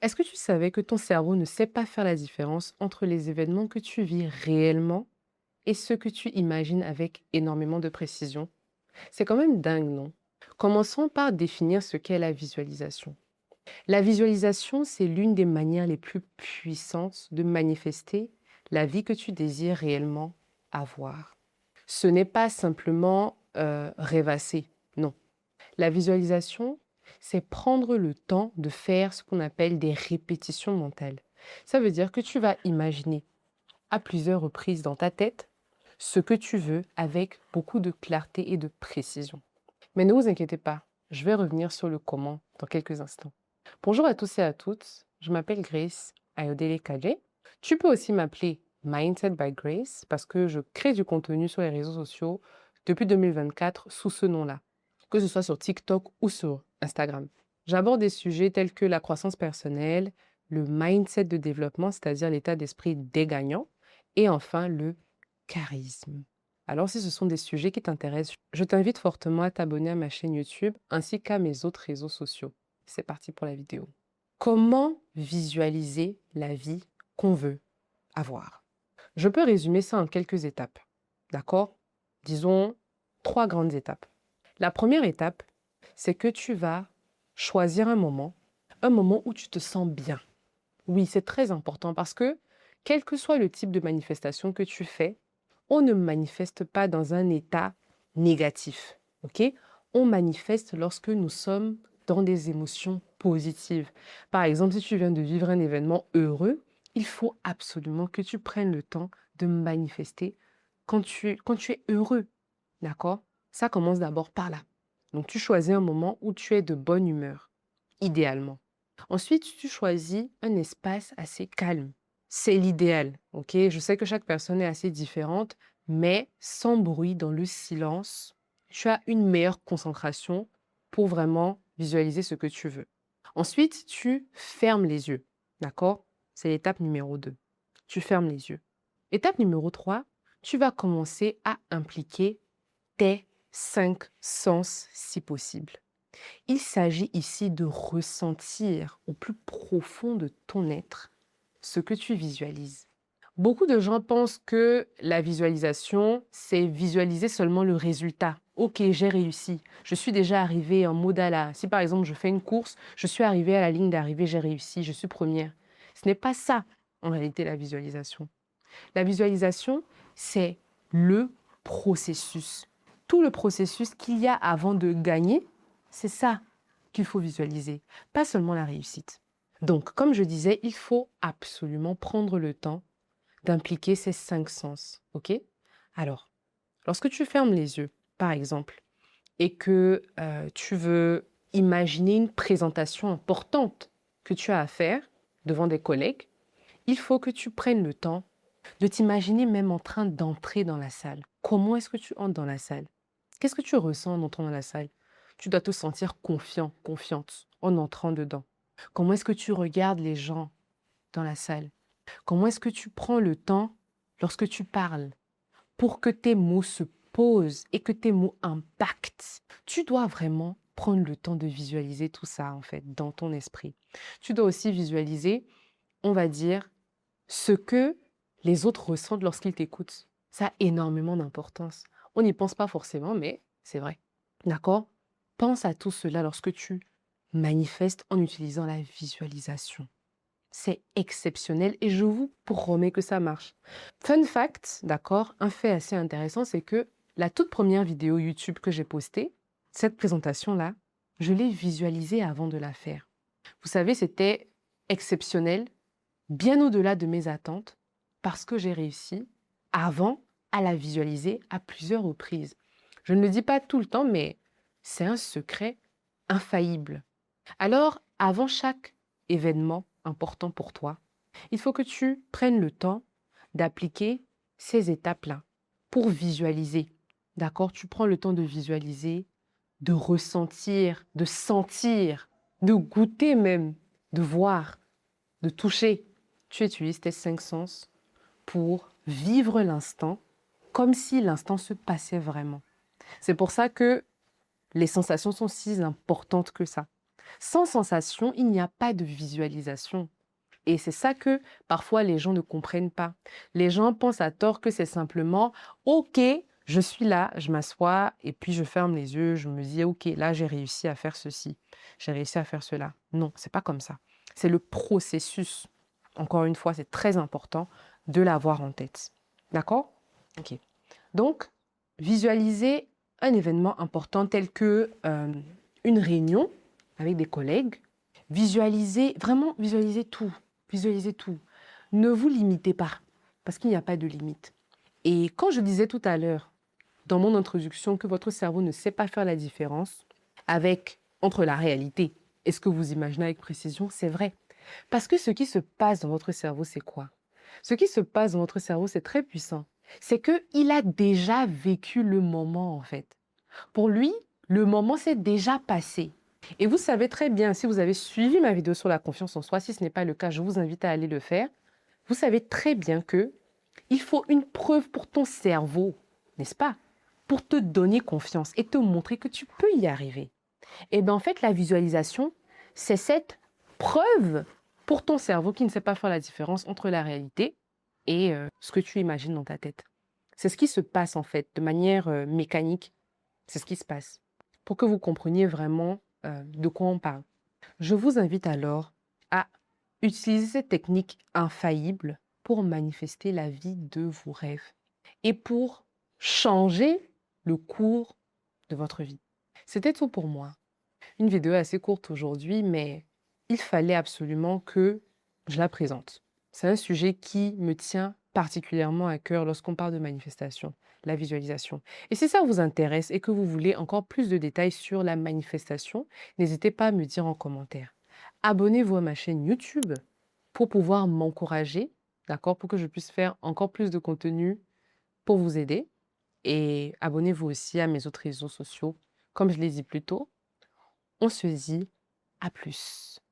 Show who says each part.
Speaker 1: Est-ce que tu savais que ton cerveau ne sait pas faire la différence entre les événements que tu vis réellement et ceux que tu imagines avec énormément de précision? C'est quand même dingue, non? Commençons par définir ce qu'est la visualisation. La visualisation, c'est l'une des manières les plus puissantes de manifester la vie que tu désires réellement avoir. Ce n'est pas simplement rêvasser, non. La visualisation, c'est prendre le temps de faire ce qu'on appelle des répétitions mentales. Ça veut dire que tu vas imaginer à plusieurs reprises dans ta tête ce que tu veux avec beaucoup de clarté et de précision. Mais ne vous inquiétez pas, je vais revenir sur le comment dans quelques instants. Bonjour à tous et à toutes, je m'appelle Grace Ayodele Kaje. Tu peux aussi m'appeler Mindset by Grace parce que je crée du contenu sur les réseaux sociaux depuis 2024 sous ce nom-là, que ce soit sur TikTok ou sur Instagram. J'aborde des sujets tels que la croissance personnelle, le mindset de développement, c'est-à-dire l'état d'esprit des gagnants, et enfin le charisme. Alors si ce sont des sujets qui t'intéressent, je t'invite fortement à t'abonner à ma chaîne YouTube ainsi qu'à mes autres réseaux sociaux. C'est parti pour la vidéo. Comment visualiser la vie qu'on veut avoir? Je peux résumer ça en quelques étapes. D'accord? Disons 3 grandes étapes. La première étape, c'est que tu vas choisir un moment où tu te sens bien. Oui, c'est très important parce que quel que soit le type de manifestation que tu fais, on ne manifeste pas dans un état négatif. OK? On manifeste lorsque nous sommes dans des émotions positives. Par exemple, si tu viens de vivre un événement heureux, il faut absolument que tu prennes le temps de manifester quand tu es heureux. D'accord? Ça commence d'abord par là. Donc, tu choisis un moment où tu es de bonne humeur, idéalement. Ensuite, tu choisis un espace assez calme. C'est l'idéal, ok? Je sais que chaque personne est assez différente, mais sans bruit, dans le silence, tu as une meilleure concentration pour vraiment visualiser ce que tu veux. Ensuite, tu fermes les yeux, d'accord? C'est l'étape numéro 2. Tu fermes les yeux. Étape numéro 3, tu vas commencer à impliquer tes 5 sens si possible. Il s'agit ici de ressentir au plus profond de ton être ce que tu visualises. Beaucoup de gens pensent que la visualisation, c'est visualiser seulement le résultat. Ok, j'ai réussi. Je suis déjà arrivée en mode à la. Si par exemple je fais une course, je suis arrivée à la ligne d'arrivée, j'ai réussi, je suis première. Ce n'est pas ça, en réalité, la visualisation. La visualisation, c'est le processus. Tout le processus qu'il y a avant de gagner, c'est ça qu'il faut visualiser, pas seulement la réussite. Donc, comme je disais, il faut absolument prendre le temps d'impliquer ces 5 sens. OK? Alors, lorsque tu fermes les yeux, par exemple, et que tu veux imaginer une présentation importante que tu as à faire devant des collègues, il faut que tu prennes le temps de t'imaginer même en train d'entrer dans la salle. Comment est-ce que tu entres dans la salle? Qu'est-ce que tu ressens en entrant dans la salle? Tu dois te sentir confiant, confiante en entrant dedans. Comment est-ce que tu regardes les gens dans la salle? Comment est-ce que tu prends le temps lorsque tu parles pour que tes mots se posent et que tes mots impactent? Tu dois vraiment prendre le temps de visualiser tout ça, en fait, dans ton esprit. Tu dois aussi visualiser, on va dire, ce que les autres ressentent lorsqu'ils t'écoutent. Ça a énormément d'importance. On n'y pense pas forcément, mais c'est vrai. D'accord? Pense à tout cela lorsque tu manifestes en utilisant la visualisation. C'est exceptionnel et je vous promets que ça marche. Fun fact, d'accord, un fait assez intéressant, c'est que la toute première vidéo YouTube que j'ai postée, cette présentation-là, je l'ai visualisée avant de la faire. Vous savez, c'était exceptionnel, bien au-delà de mes attentes, parce que j'ai réussi, avant, à la visualiser à plusieurs reprises. Je ne le dis pas tout le temps, mais c'est un secret infaillible. Alors, avant chaque événement important pour toi, il faut que tu prennes le temps d'appliquer ces étapes-là pour visualiser. D'accord? Tu prends le temps de visualiser, de ressentir, de sentir, de goûter même, de voir, de toucher. Tu utilises tes 5 sens pour vivre l'instant comme si l'instant se passait vraiment. C'est pour ça que les sensations sont si importantes que ça. Sans sensation, il n'y a pas de visualisation. Et c'est ça que parfois les gens ne comprennent pas. Les gens pensent à tort que c'est simplement, OK, je suis là, je m'assois et puis je ferme les yeux, je me dis, OK, là j'ai réussi à faire ceci, j'ai réussi à faire cela. Non, c'est pas comme ça. C'est le processus. Encore une fois, c'est très important de l'avoir en tête. D'accord? OK. Donc, visualiser un événement important tel que une réunion avec des collègues. Visualisez, vraiment visualisez tout. Visualisez tout. Ne vous limitez pas, parce qu'il n'y a pas de limite. Et quand je disais tout à l'heure, dans mon introduction, que votre cerveau ne sait pas faire la différence entre la réalité et ce que vous imaginez avec précision, c'est vrai. Parce que ce qui se passe dans votre cerveau, c'est quoi? Ce qui se passe dans votre cerveau, c'est très puissant. C'est qu'il a déjà vécu le moment, en fait. Pour lui, le moment s'est déjà passé. Et vous savez très bien, si vous avez suivi ma vidéo sur la confiance en soi, si ce n'est pas le cas, je vous invite à aller le faire. Vous savez très bien que il faut une preuve pour ton cerveau, n'est-ce pas? Pour te donner confiance et te montrer que tu peux y arriver. Et bien en fait, la visualisation, c'est cette preuve pour ton cerveau qui ne sait pas faire la différence entre la réalité et ce que tu imagines dans ta tête. C'est ce qui se passe en fait, de manière mécanique. C'est ce qui se passe. Pour que vous compreniez vraiment de quoi on parle. Je vous invite alors à utiliser cette technique infaillible pour manifester la vie de vos rêves et pour changer le cours de votre vie. C'était tout pour moi. Une vidéo assez courte aujourd'hui, mais il fallait absolument que je la présente. C'est un sujet qui me tient particulièrement à cœur lorsqu'on parle de manifestation, la visualisation. Et si ça vous intéresse et que vous voulez encore plus de détails sur la manifestation, n'hésitez pas à me dire en commentaire. Abonnez-vous à ma chaîne YouTube pour pouvoir m'encourager, d'accord, pour que je puisse faire encore plus de contenu pour vous aider. Et abonnez-vous aussi à mes autres réseaux sociaux. Comme je l'ai dit plus tôt, on se dit à plus.